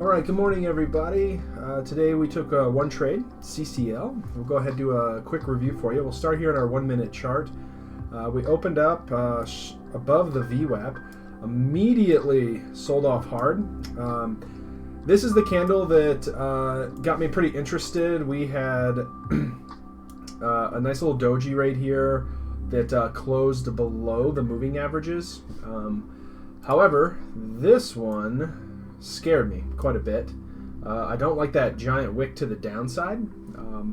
All right, good morning, everybody. Today we took one trade, CCL. We'll go ahead and do a quick review for you. We'll start here in our 1 minute chart. We opened up above the VWAP, immediately sold off hard. This is the candle that got me pretty interested. We had a nice little doji right here that closed below the moving averages. However, this one scared me quite a bit. I don't like that giant wick to the downside,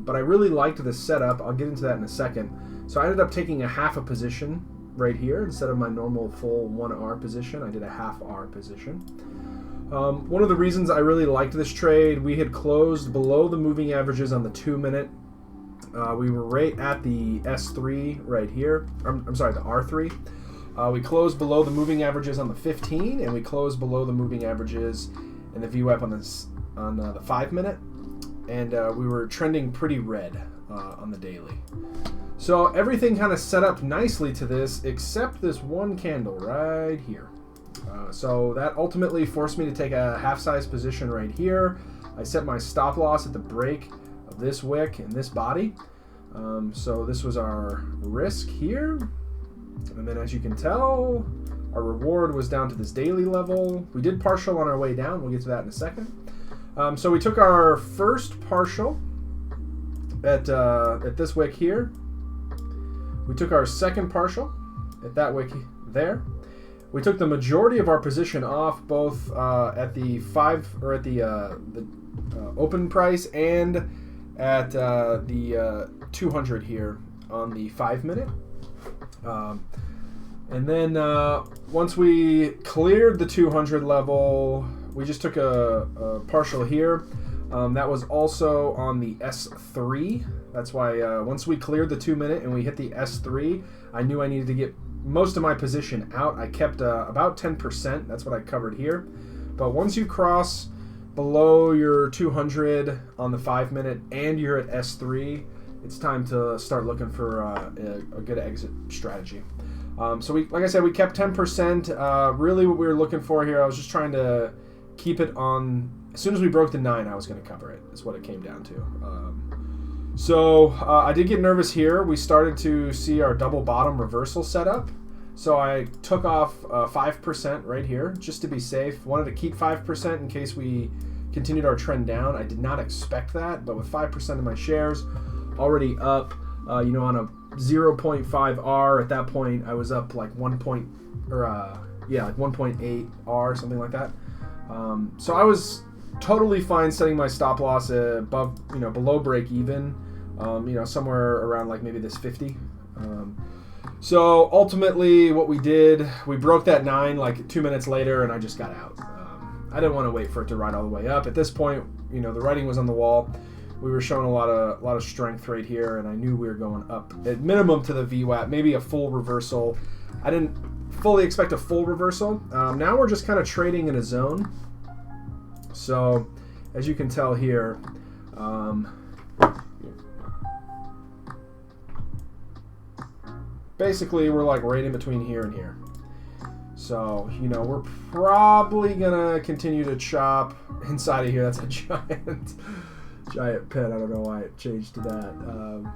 but I really liked the setup. I'll get into that in a second. So I ended up taking a half a position right here instead of my normal full 1R position. I did a half R position. One of the reasons I really liked this trade, we had closed below the moving averages on the 2 minute. We were right at the S3 right here. I'm sorry, the R3. We closed below the moving averages on the 15, and we closed below the moving averages in the VWAP on the 5 minute, and we were trending pretty red on the daily. So everything kind of set up nicely to this, except this one candle right here. So that ultimately forced me to take a half-size position right here. I set my stop loss at the break of this wick and this body. So this was our risk here. And then, as you can tell, our reward was down to this daily level. We did partial on our way down. We'll get to that in a second. So we took our first partial at this wick here. We took our second partial at that wick there. We took the majority of our position off, both at the open price and at the 200 here on the 5 minute. And then once we cleared the 200 level, we just took a partial here. That was also on the S3. That's why once we cleared the 2 minute and we hit the S3, I knew I needed to get most of my position out. I kept about 10%. That's what I covered here. But once you cross below your 200 on the 5 minute and you're at S3, it's time to start looking for a good exit strategy. So like I said, we kept 10%. Really what we were looking for here, I was just trying to keep it on. As soon as we broke the 9, I was going to cover it, is what it came down to. So I did get nervous here. We started to see our double bottom reversal setup. So I took off 5% right here just to be safe. Wanted to keep 5% in case we continued our trend down. I did not expect that, but with 5% of my shares already up, on a 0.5 R. At that point, I was up like 1.8 R, something like that. So I was totally fine setting my stop loss above, below break even, somewhere around like maybe this 50. So ultimately, what we did, we broke that 9 like 2 minutes later, and I just got out. I didn't want to wait for it to ride all the way up. At this point, the writing was on the wall. We were showing a lot of strength right here, and I knew we were going up at minimum to the VWAP, maybe a full reversal. I didn't fully expect a full reversal. Now we're just kind of trading in a zone. So, as you can tell here, basically we're like right in between here and here. So, we're probably going to continue to chop inside of here. That's a giant pit. I don't know why it changed to that.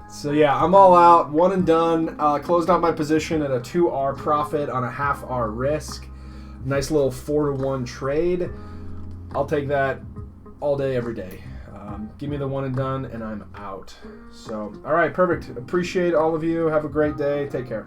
So yeah, I'm all out. One and done. Closed out my position at a 2R profit on a half R risk. Nice little 4-to-1 trade. I'll take that all day, every day. Give me the one and done, and I'm out. So, all right, perfect. Appreciate all of you. Have a great day. Take care.